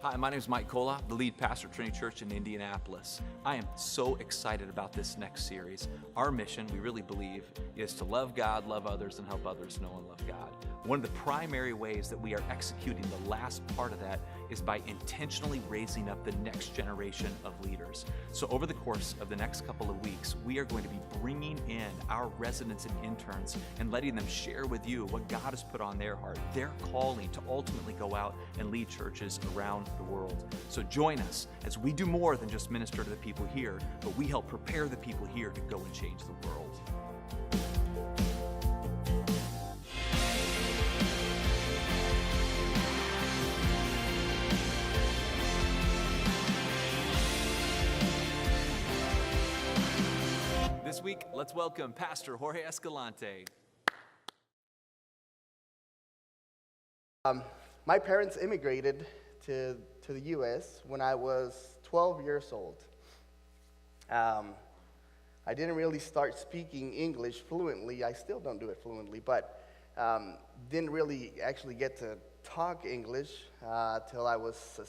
Hi, my name is Mike Kola, the lead pastor at Trinity Church in Indianapolis. I am so excited about this next series. Our mission, we really believe, is to love God, love others, and help others know and love God. One of the primary ways that we are executing the last part of that is by intentionally raising up the next generation of leaders. So over the course of the next couple of weeks, we are going to be bringing in our residents and interns and letting them share with you what God has put on their heart, their calling to ultimately go out and lead churches around the world. So join us as we do more than just minister to the people here, but we help prepare the people here to go and change the world. This week, let's welcome Pastor Jorge Escalante. My parents immigrated to the U.S. when I was 12 years old. I didn't really start speaking English fluently. I still don't do it fluently, but didn't really actually get to talk English till I was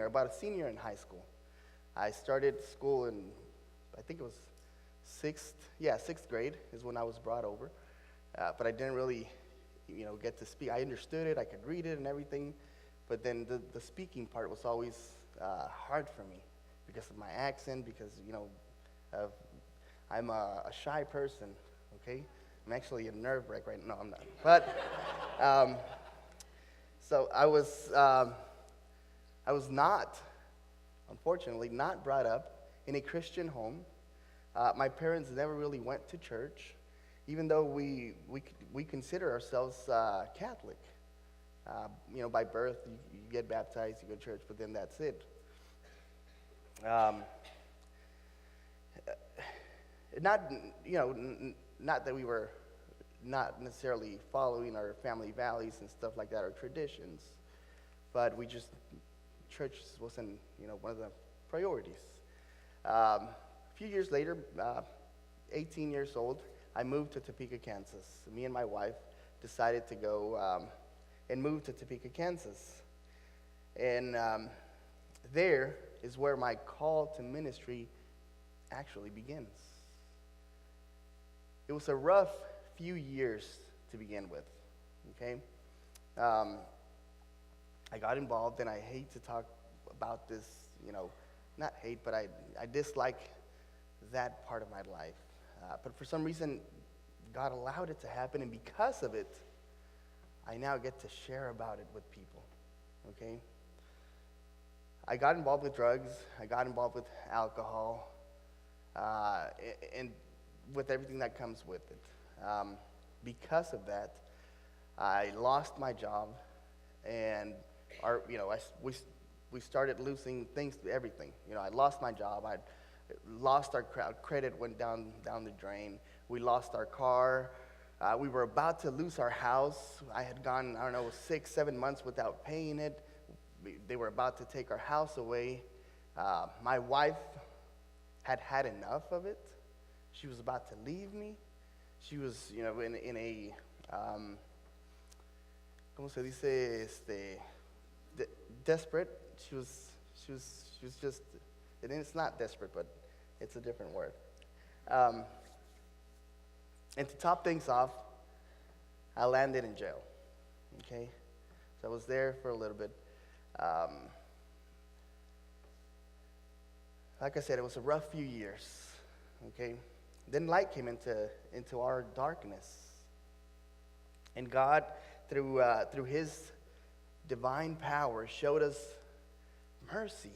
about a senior in high school. I started school in, I think it was sixth grade is when I was brought over. But I didn't really, get to speak. I understood it, I could read it and everything, but then the speaking part was always hard for me because of my accent, because, I'm a shy person, okay? I'm actually a nerve wreck right now. No, I'm not. But, so I was not, unfortunately, not brought up in a Christian home. My parents never really went to church, even though we consider ourselves Catholic. By birth, you get baptized, you go to church, but then that's it. Not that we were not necessarily following our family values and stuff like that, or traditions, but church wasn't, one of the priorities. A few years later, 18 years old, I moved to Topeka, Kansas. Me and my wife decided to go and move to Topeka, Kansas. And there is where my call to ministry actually begins. It was a rough few years to begin with, okay? I got involved, and I hate to talk about this, not hate, but I dislike that part of my life. But for some reason, God allowed it to happen, and because of it, I now get to share about it with people, okay? I got involved with drugs. I got involved with alcohol, and with everything that comes with it. Because of that, I lost my job, and we started losing things, everything. I lost my job. I lost our credit, went down the drain. We lost our car. We were about to lose our house. I had gone, 6-7 months without paying it. They were about to take our house away. My wife had enough of it. She was about to leave me. She was, in a, ¿cómo se dice? Desperate. She was just, and it's not desperate, but it's a different word. And to top things off, I landed in jail, okay? So I was there for a little bit. Like I said, it was a rough few years, okay? Then light came into our darkness. And God, through His divine power, showed us mercy,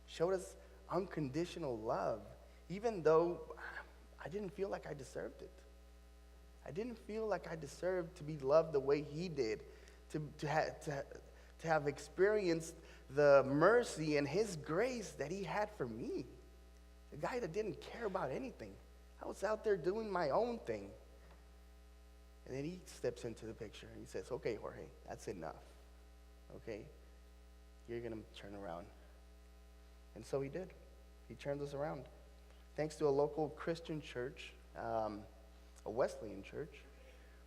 showed us unconditional love, even though I didn't feel like I deserved it. I didn't feel like I deserved to be loved the way He did, to have experienced the mercy and His grace that He had for me. A guy that didn't care about anything. I was out there doing my own thing. And then He steps into the picture and He says, okay, Jorge, that's enough. Okay? You're going to turn around. And so He did. He turned us around. Thanks to a local Christian church, a Wesleyan church,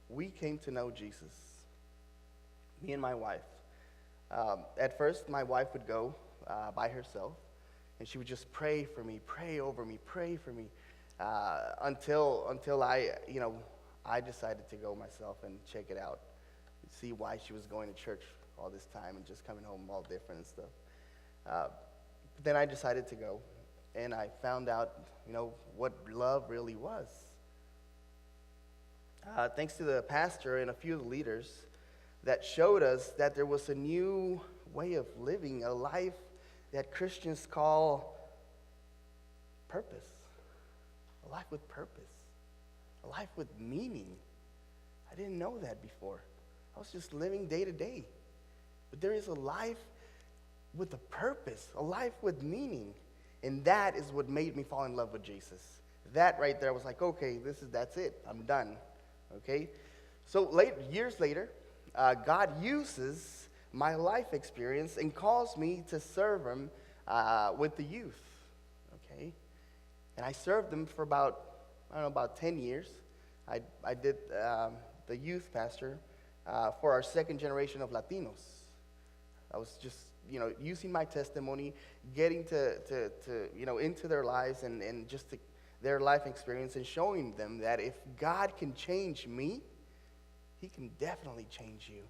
we came to know Jesus, me and my wife. At first, my wife would go by herself, and she would just pray for me, pray over me, pray for me, until I decided to go myself and check it out, see why she was going to church all this time and just coming home all different and stuff. Then I decided to go, and I found out, what love really was. Thanks to the pastor and a few of the leaders that showed us that there was a new way of living, a life that Christians call purpose. A life with purpose. A life with meaning. I didn't know that before. I was just living day to day. But there is a life with a purpose, a life with meaning. And that is what made me fall in love with Jesus. That right there, I was like, okay, that's it. I'm done. Okay? So years later, God uses my life experience and calls me to serve him with the youth. Okay? And I served them for about 10 years. I did the youth pastor for our second generation of Latinos. I was just, using my testimony, getting to into their lives and just their life experience and showing them that if God can change me, he can definitely change you.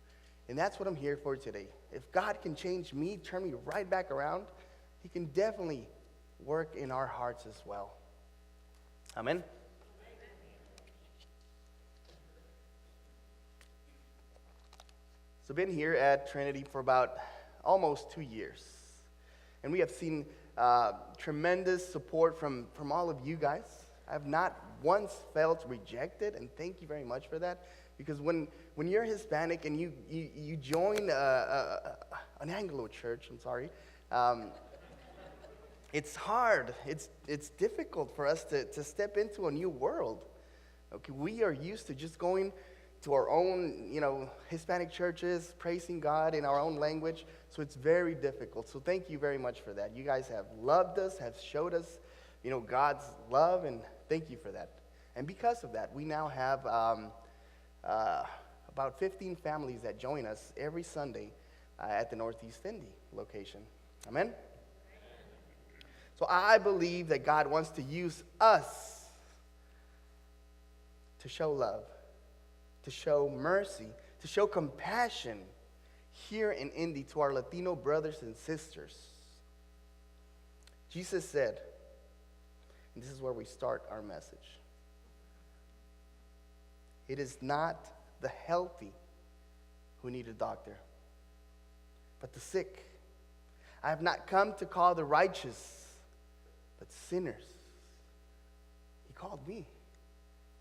And that's what I'm here for today. If God can change me, turn me right back around, he can definitely work in our hearts as well. Amen? So I've been here at Trinity for about almost 2 years. And we have seen tremendous support from all of you guys. I have not once felt rejected, and thank you very much for that. Because when you're Hispanic and you join an Anglo church, it's hard. It's difficult for us to step into a new world. Okay, we are used to just going to our own, Hispanic churches, praising God in our own language. So it's very difficult. So thank you very much for that. You guys have loved us, have showed us, God's love, and thank you for that. And because of that, we now have about 15 families that join us every Sunday at the Northeast Indy location. Amen? So I believe that God wants to use us to show love, to show mercy, to show compassion here in Indy to our Latino brothers and sisters. Jesus said, and this is where we start our message, it is not the healthy who need a doctor, but the sick. I have not come to call the righteous, but sinners. He called me.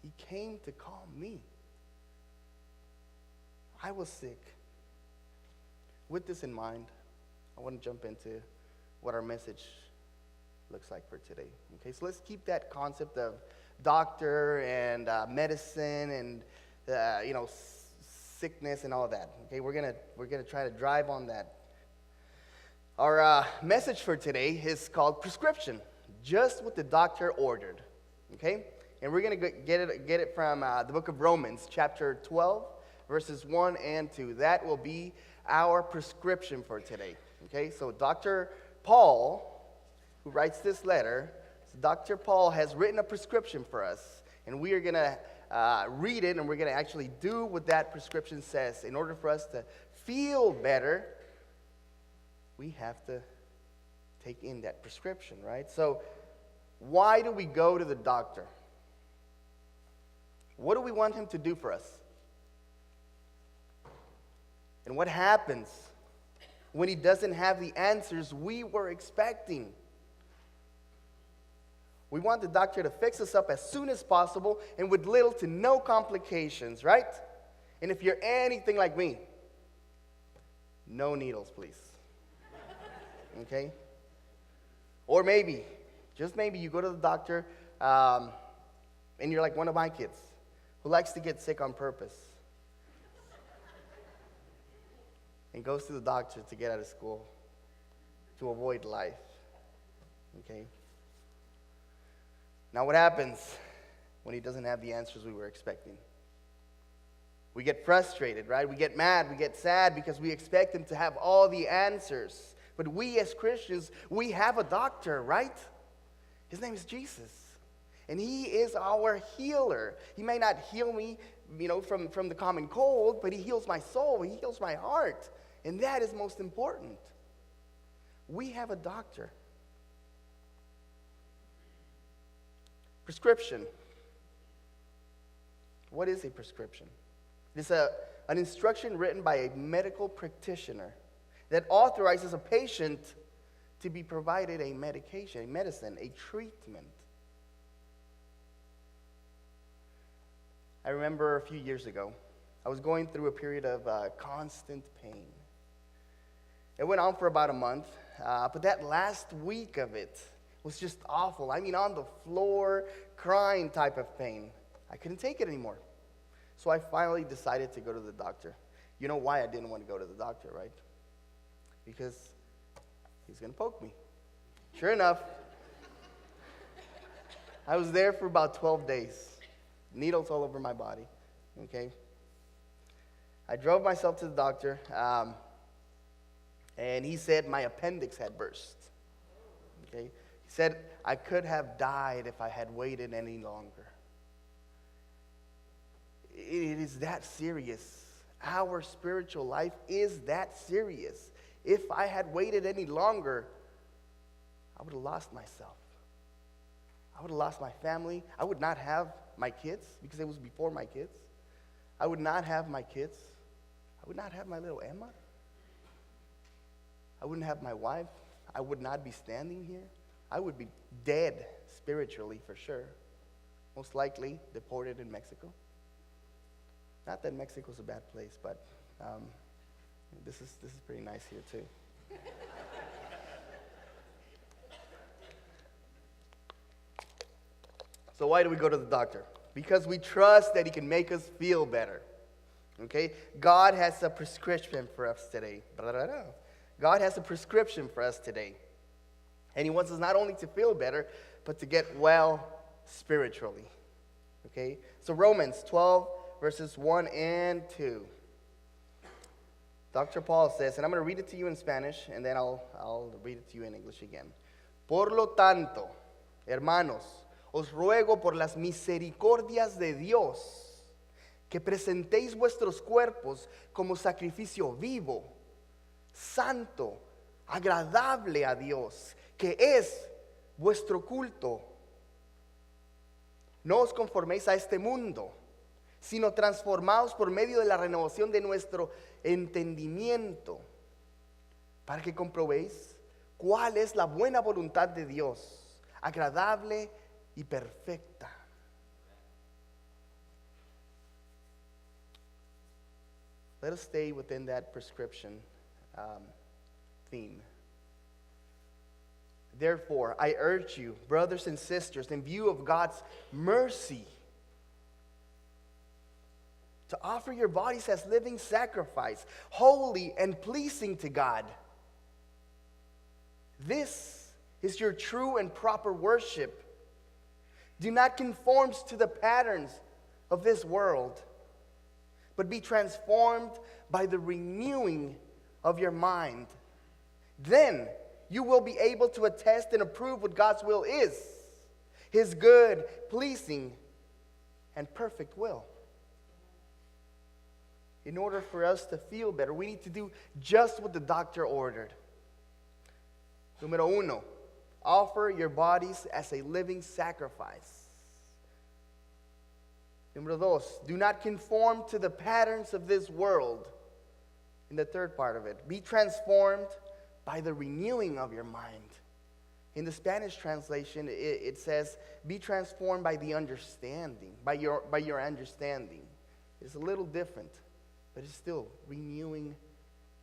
He came to call me. I was sick. With this in mind, I want to jump into what our message looks like for today. Okay, so let's keep that concept of doctor and medicine and sickness and all that. Okay, we're gonna try to drive on that. Our message for today is called prescription, just what the doctor ordered. Okay, and we're gonna get it from the book of Romans, chapter 12, verses 1 and 2. That will be our prescription for today. Okay, so Dr. Paul, who writes this letter, Dr. Paul has written a prescription for us, and we are going to read it, and we're going to actually do what that prescription says. In order for us to feel better, we have to take in that prescription, right? So why do we go to the doctor? What do we want him to do for us? And what happens when he doesn't have the answers we were expecting? We want the doctor to fix us up as soon as possible and with little to no complications, right? And if you're anything like me, no needles, please. Okay? Or maybe, just maybe, you go to the doctor and you're like one of my kids who likes to get sick on purpose and goes to the doctor to get out of school to avoid life. Okay? Now what happens when he doesn't have the answers we were expecting? We get frustrated, right? We get mad, we get sad because we expect him to have all the answers. But we as Christians, we have a doctor, right? His name is Jesus. And he is our healer. He may not heal me, from the common cold, but he heals my soul, he heals my heart. And that is most important. We have a doctor. Prescription. What is a prescription? It's an instruction written by a medical practitioner that authorizes a patient to be provided a medication, a medicine, a treatment. I remember a few years ago, I was going through a period of constant pain. It went on for about a month, but that last week of it was just awful. I mean, on the floor, crying type of pain. I couldn't take it anymore. So I finally decided to go to the doctor. You know why I didn't want to go to the doctor, right? Because he's going to poke me. Sure enough, I was there for about 12 days. Needles all over my body, okay? I drove myself to the doctor, and he said my appendix had burst, okay? He said I could have died if I had waited any longer. It is that serious. Our spiritual life is that serious. If I had waited any longer, I would have lost myself. I would have lost my family. I would not have my kids because it was before my kids. I would not have my kids. I would not have my little Emma. I wouldn't have my wife. I would not be standing here. I would be dead spiritually for sure. Most likely deported in Mexico. Not that Mexico's a bad place, but this is pretty nice here too. So why do we go to the doctor? Because we trust that he can make us feel better. Okay? God has a prescription for us today. God has a prescription for us today. And he wants us not only to feel better, but to get well spiritually. Okay? So Romans 12, verses 1 and 2. Dr. Paul says, and I'm going to read it to you in Spanish, and then I'll read it to you in English again. Por lo tanto, hermanos, os ruego por las misericordias de Dios, que presentéis vuestros cuerpos como sacrificio vivo, santo, agradable a Dios, que es vuestro culto. No os conforméis a este mundo, sino transformaos por medio de la renovación de nuestro entendimiento, para que comprobéis cuál es la buena voluntad de Dios, agradable y perfecta. Let us stay within that prescription theme. Therefore, I urge you, brothers and sisters, in view of God's mercy, to offer your bodies as living sacrifice, holy and pleasing to God. This is your true and proper worship. Do not conform to the patterns of this world, but be transformed by the renewing of your mind. Then you will be able to attest and approve what God's will is, his good, pleasing, and perfect will. In order for us to feel better, we need to do just what the doctor ordered. Número uno, offer your bodies as a living sacrifice. Número dos, do not conform to the patterns of this world. In the third part of it, be transformed by the renewing of your mind. In the Spanish translation, it says, be transformed by the understanding, by your understanding. It's a little different, but it's still renewing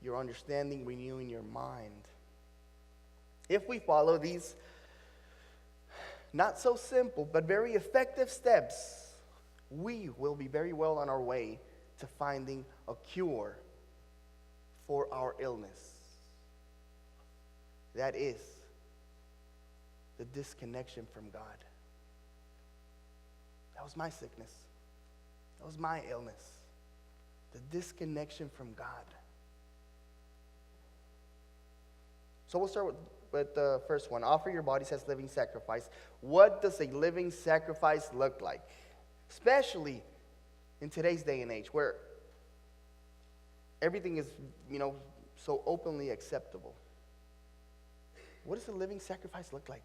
your understanding, renewing your mind. If we follow these not so simple, but very effective steps, we will be very well on our way to finding a cure for our illness. That is the disconnection from God. That was my sickness. That was my illness. the disconnection from God. So we'll start with the first one. Offer your bodies as living sacrifice. What does a living sacrifice look like? Especially in today's day and age where everything is, so openly acceptable. What does a living sacrifice look like?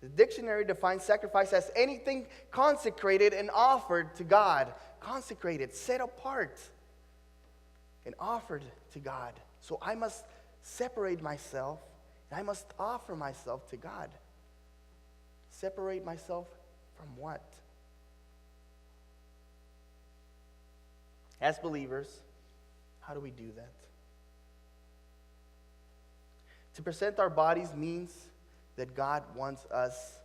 The dictionary defines sacrifice as anything consecrated and offered to God. Consecrated, set apart, and offered to God. So I must separate myself, and I must offer myself to God. Separate myself from what? As believers, how do we do that? To present our bodies means that God wants us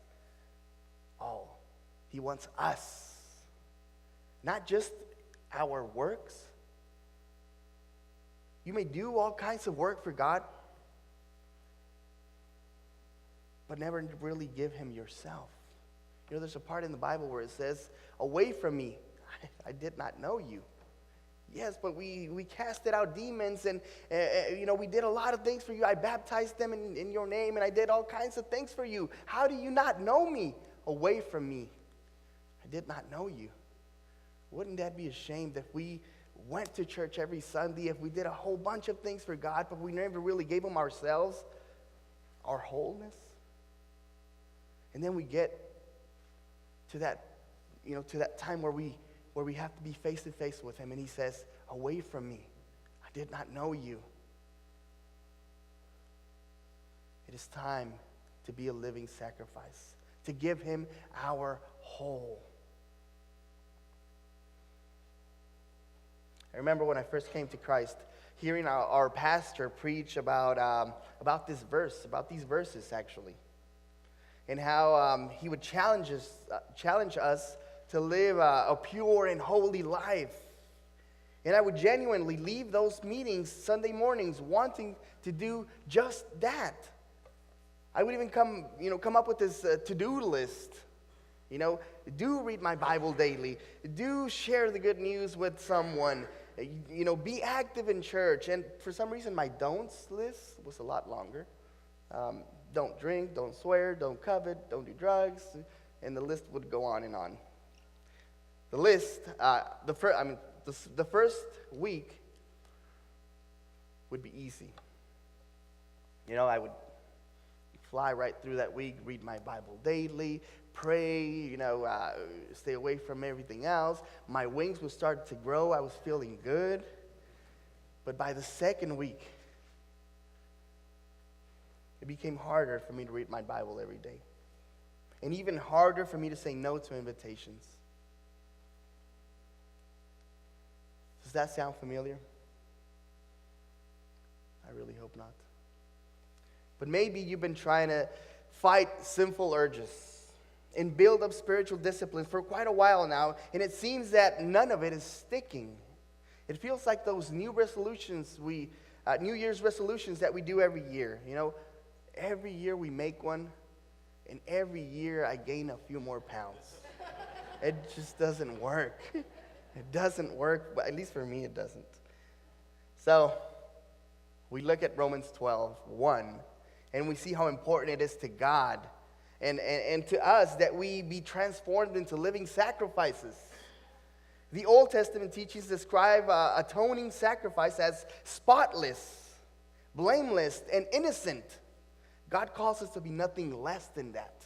all. He wants us. Not just our works. You may do all kinds of work for God, but never really give Him yourself. There's a part in the Bible where it says, away from me, I did not know you. Yes, but we casted out demons and, we did a lot of things for you. I baptized them in your name and I did all kinds of things for you. How do you not know me? Away from me. I did not know you. Wouldn't that be a shame if we went to church every Sunday, if we did a whole bunch of things for God, but we never really gave Him ourselves, our wholeness? And then we get to that, to that time where we have to be face to face with Him, and He says, away from me, I did not know you. It is time to be a living sacrifice, to give Him our whole. I remember when I first came to Christ, hearing our pastor preach about this verse, about these verses actually, and how he would challenge us to live a pure and holy life. And I would genuinely leave those meetings Sunday mornings wanting to do just that. I would even come up with this to-do list. Do read my Bible daily. Do share the good news with someone. Be active in church. And for some reason, my don'ts list was a lot longer. Don't drink, don't swear, don't covet, don't do drugs, and the list would go on and on. The list, the first week would be easy. I would fly right through that week, read my Bible daily, pray, stay away from everything else. My wings would start to grow. I was feeling good. But by the second week, it became harder for me to read my Bible every day. And even harder for me to say no to invitations. Does that sound familiar? I really hope not. But maybe you've been trying to fight sinful urges and build up spiritual discipline for quite a while now, and it seems that none of it is sticking. It feels like those New Year's resolutions that we do every year. Every year we make one, and every year I gain a few more pounds. It just doesn't work. It doesn't work, but at least for me it doesn't. So we look at Romans 12:1, and we see how important it is to God and to us that we be transformed into living sacrifices. The Old Testament teachings describe atoning sacrifice as spotless, blameless, and innocent. God calls us to be nothing less than that.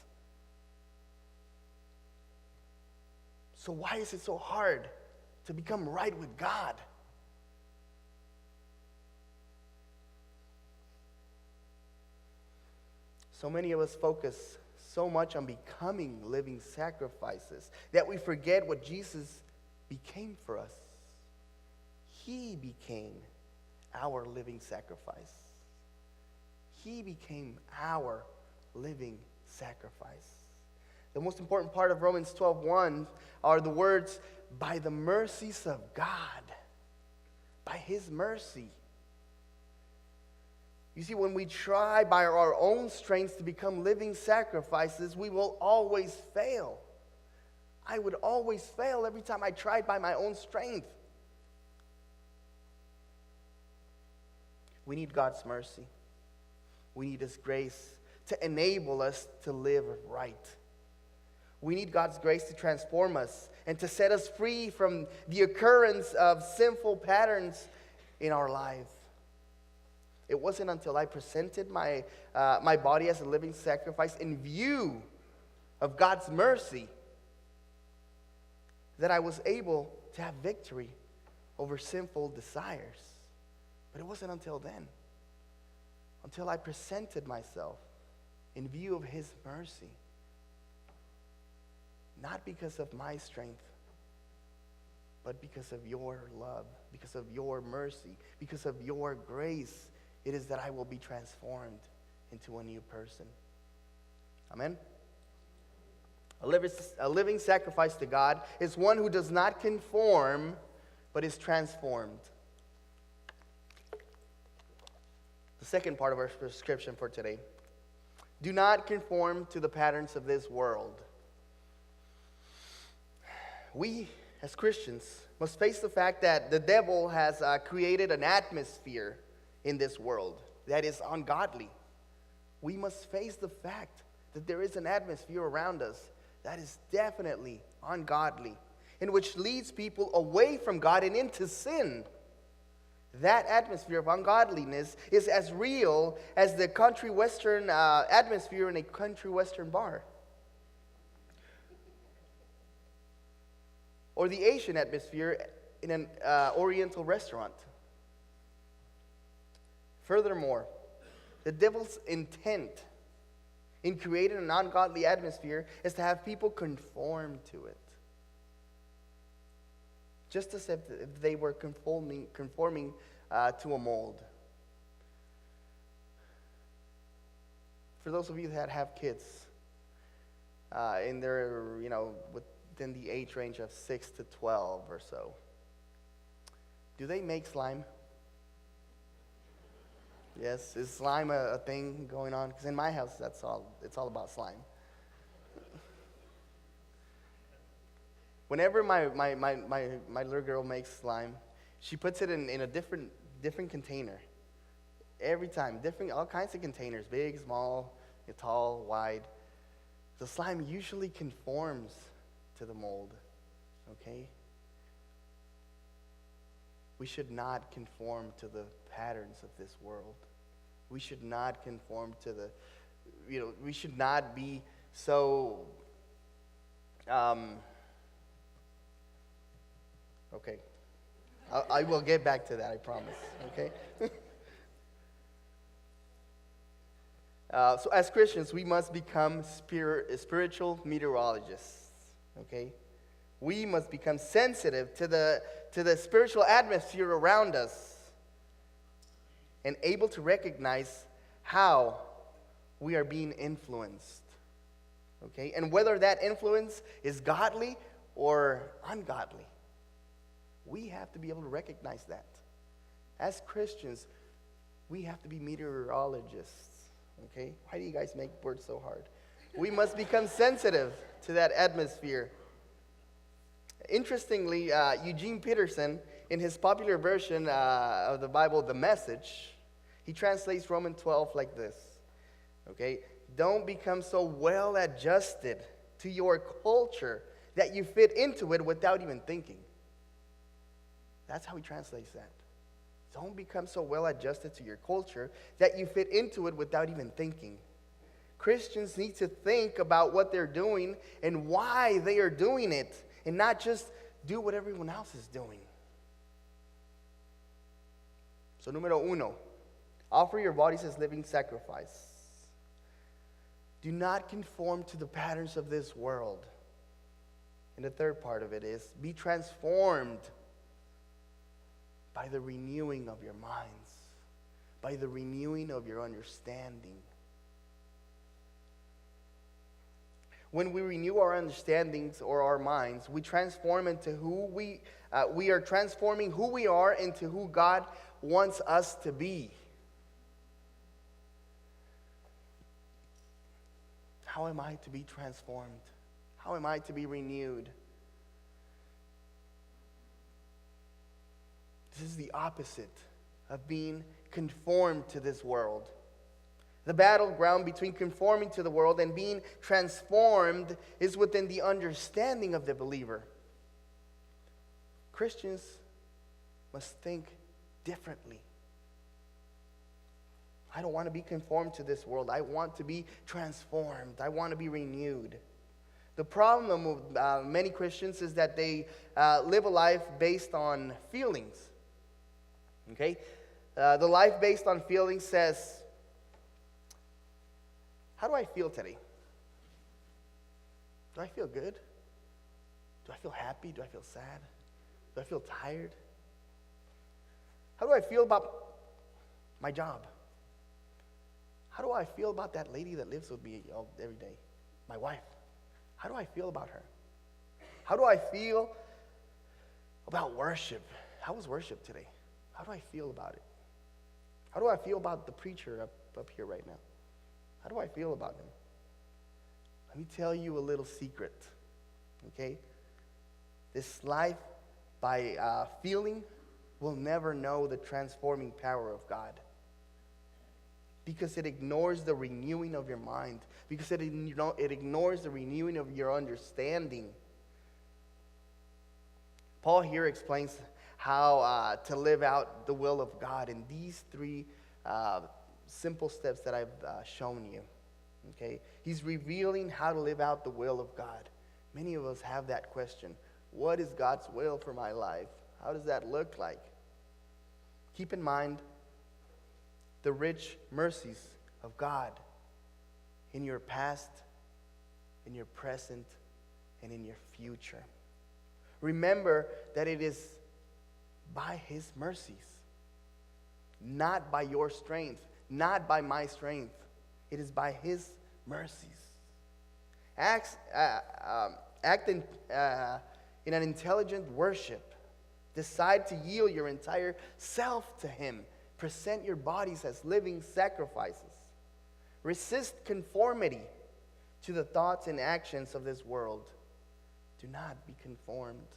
So why is it so hard to become right with God? So many of us focus so much on becoming living sacrifices that we forget what Jesus became for us. He became our living sacrifice. He became our living sacrifice. The most important part of Romans 12:1 are the words, by the mercies of God. By His mercy. You see, when we try by our own strengths to become living sacrifices, we will always fail. I would always fail every time I tried by my own strength. We need God's mercy. We need His grace to enable us to live right. We need God's grace to transform us and to set us free from the occurrence of sinful patterns in our life. It wasn't until I presented my body as a living sacrifice in view of God's mercy that I was able to have victory over sinful desires. But it wasn't until then, until I presented myself in view of His mercy. Not because of my strength, but because of your love, because of your mercy, because of your grace, it is that I will be transformed into a new person. Amen? A living sacrifice to God is one who does not conform, but is transformed. The second part of our prescription for today. Do not conform to the patterns of this world. We, as Christians, must face the fact that the devil has created an atmosphere in this world that is ungodly. We must face the fact that there is an atmosphere around us that is definitely ungodly, and which leads people away from God and into sin. That atmosphere of ungodliness is as real as the country western atmosphere in a country western bar, or the Asian atmosphere in an Oriental restaurant. Furthermore, the devil's intent in creating an ungodly atmosphere is to have people conform to it. Just as if they were conforming to a mold. For those of you that have kids, in their, within the age range of 6 to 12 or so, do they make slime? Yes, is slime a thing going on? Because in my house, it's all about slime. Whenever my little girl makes slime, she puts it in a different container. Every time, all kinds of containers, big, small, tall, wide. The slime usually conforms to the mold. Okay? We should not conform to the patterns of this world. We should not conform to we should not be so, okay. I will get back to that, I promise, okay? So as Christians, we must become spiritual meteorologists, okay? We must become sensitive to the spiritual atmosphere around us and able to recognize how we are being influenced, okay? And whether that influence is godly or ungodly. We have to be able to recognize that. As Christians, we have to be meteorologists, okay? Why do you guys make words so hard? We must become sensitive to that atmosphere. Interestingly, Eugene Peterson, in his popular version of the Bible, The Message, he translates Romans 12 like this, okay? Don't become so well adjusted to your culture that you fit into it without even thinking. That's how he translates that. Don't become so well adjusted to your culture that you fit into it without even thinking. Christians need to think about what they're doing and why they are doing it, and not just do what everyone else is doing. So, número uno, offer your bodies as living sacrifice. Do not conform to the patterns of this world. And the third part of it is, be transformed by the renewing of your minds, by the renewing of your understanding. When we renew our understandings or our minds, we transform into we are transforming who we are into who God wants us to be. How am I to be transformed? How am I to be renewed? This is the opposite of being conformed to this world. The battleground between conforming to the world and being transformed is within the understanding of the believer. Christians must think differently. I don't want to be conformed to this world. I want to be transformed. I want to be renewed. The problem with many Christians is that they live a life based on feelings. Okay? The life based on feelings says, how do I feel today? Do I feel good? Do I feel happy? Do I feel sad? Do I feel tired? How do I feel about my job? How do I feel about that lady that lives with me every day? My wife. How do I feel about her? How do I feel about worship? How was worship today? How do I feel about it? How do I feel about the preacher up here right now? How do I feel about him? Let me tell you a little secret, okay? This life by feeling will never know the transforming power of God, because it ignores the renewing of your mind, because it ignores the renewing of your understanding. Paul here explains how to live out the will of God in these three simple steps that I've shown you. Okay? He's revealing how to live out the will of God. Many of us have that question. What is God's will for my life? How does that look like? Keep in mind the rich mercies of God in your past, in your present, and in your future. Remember that it is by His mercies, not by your strength, not by my strength. It is by His mercies. Act in an intelligent worship. Decide to yield your entire self to Him. Present your bodies as living sacrifices. Resist conformity to the thoughts and actions of this world. Do not be conformed.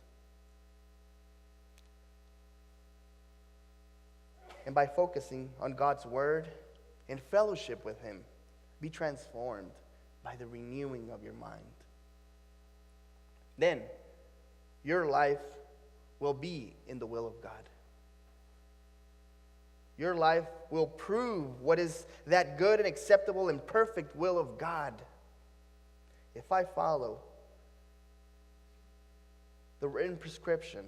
And by focusing on God's word and fellowship with Him, be transformed by the renewing of your mind. Then, your life will be in the will of God. Your life will prove what is that good and acceptable and perfect will of God. If I follow the written prescription,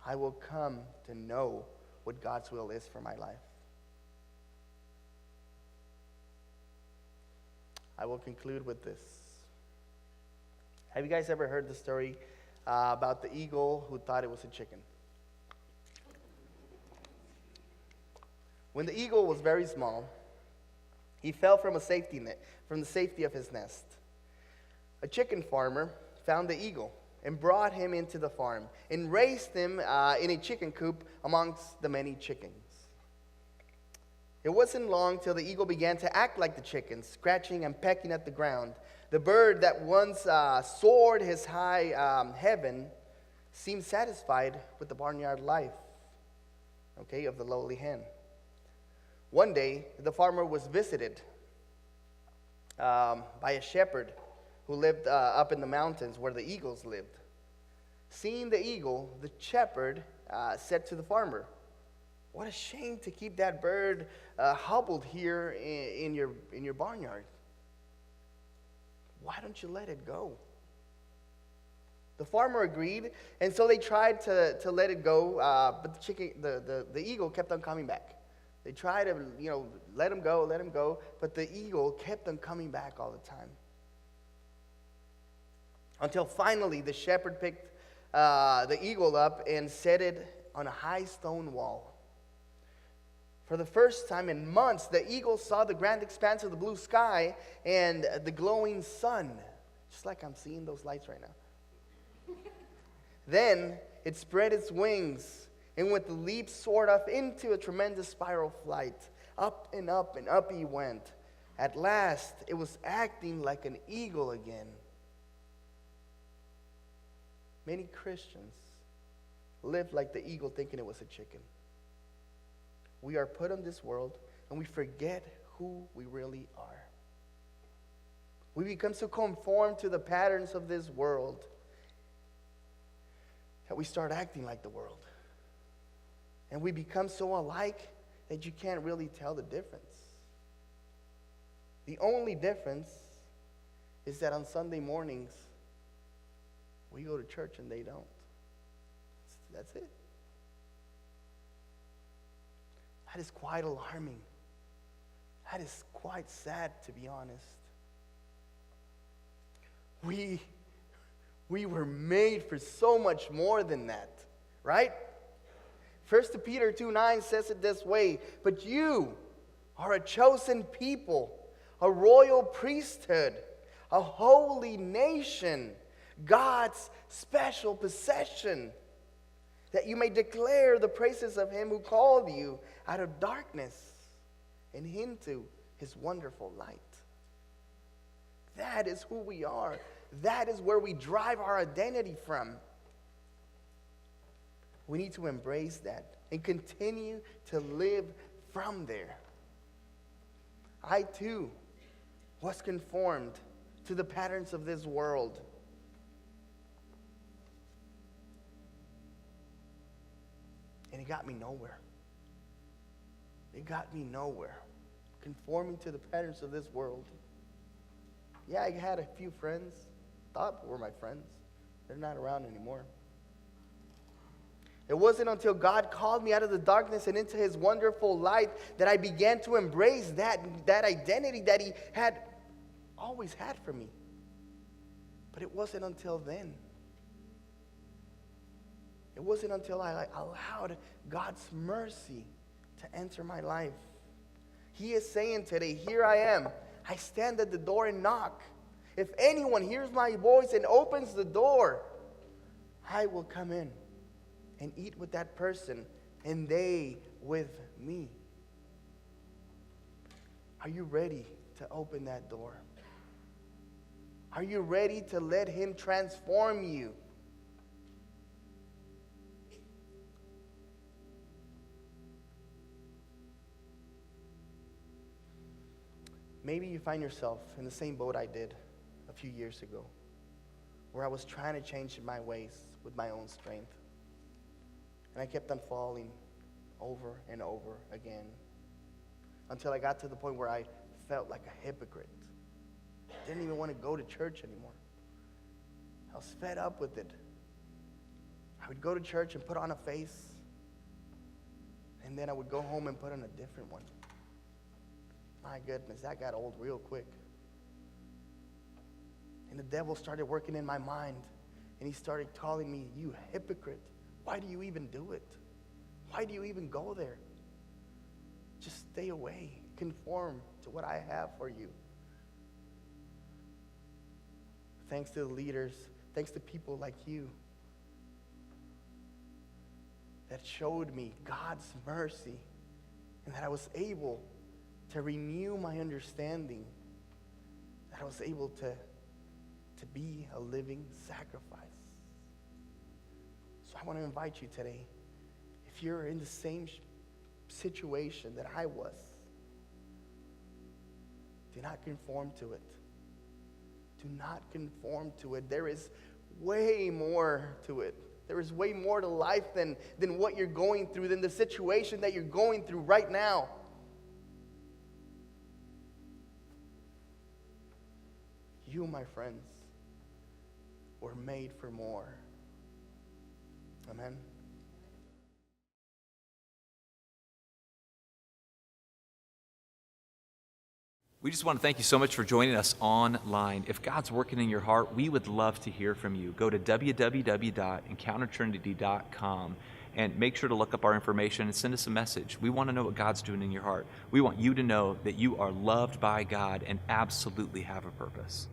I will come to know what God's will is for my life. I will conclude with this. Have you guys ever heard the story about the eagle who thought it was a chicken? When the eagle was very small, he fell from the safety of his nest. A chicken farmer found the eagle and brought him into the farm and raised him in a chicken coop amongst the many chickens. It wasn't long till the eagle began to act like the chickens, scratching and pecking at the ground. The bird that once soared his high heaven seemed satisfied with the barnyard life, of the lowly hen. One day, the farmer was visited by a shepherd who lived up in the mountains where the eagles lived. Seeing the eagle, the shepherd said to the farmer, "What a shame to keep that bird hobbled here in your barnyard. Why don't you let it go?" The farmer agreed, and so they tried to let it go, but the eagle kept on coming back. They tried to, let him go, but the eagle kept on coming back all the time. Until finally the shepherd picked the eagle up and set it on a high stone wall. For the first time in months, the eagle saw the grand expanse of the blue sky and the glowing sun, just like I'm seeing those lights right now. Then it spread its wings and with the leap soared off into a tremendous spiral flight. Up and up and up he went. At last, it was acting like an eagle again. Many Christians live like the eagle thinking it was a chicken. we are put in this world and we forget who we really are. We become so conformed to the patterns of this world that we start acting like the world. And we become so alike that you can't really tell the difference. The only difference is that on Sunday mornings, we go to church and they don't. That's it. That is quite alarming. That is quite sad, to be honest. We were made for so much more than that, right? 1 Peter 2:9 says it this way, but you are a chosen people, a royal priesthood, a holy nation, God's special possession, that you may declare the praises of him who called you out of darkness and into his wonderful light. That is who we are. That is where we drive our identity from. We need to embrace that and continue to live from there. I too was conformed to the patterns of this world. And it got me nowhere. It got me nowhere. Conforming to the patterns of this world. Yeah, I had a few friends, thought were my friends. They're not around anymore. It wasn't until God called me out of the darkness and into his wonderful light that I began to embrace that identity that he had always had for me. But it wasn't until then. It wasn't until I allowed God's mercy to enter my life. He is saying today, here I am. I stand at the door and knock. If anyone hears my voice and opens the door, I will come in and eat with that person, and they with me. Are you ready to open that door? Are you ready to let him transform you? Maybe you find yourself in the same boat I did a few years ago, where I was trying to change my ways with my own strength. And I kept on falling over and over again until I got to the point where I felt like a hypocrite. I didn't even want to go to church anymore. I was fed up with it. I would go to church and put on a face, and then I would go home and put on a different one. My goodness, that got old real quick. And the devil started working in my mind, and he started calling me, you hypocrite. Why do you even do it? Why do you even go there? Just stay away. Conform to what I have for you. Thanks to the leaders, thanks to people like you that showed me God's mercy and that I was able to renew my understanding, that I was able to be a living sacrifice. So I want to invite you today, if you're in the same situation that I was, do not conform to it. Do not conform to it. There is way more to it. There is way more to life than what you're going through, than the situation that you're going through right now. You, my friends, were made for more. Amen. We just want to thank you so much for joining us online. If God's working in your heart, we would love to hear from you. Go to www.encountertrinity.com and make sure to look up our information and send us a message. We want to know what God's doing in your heart. We want you to know that you are loved by God and absolutely have a purpose.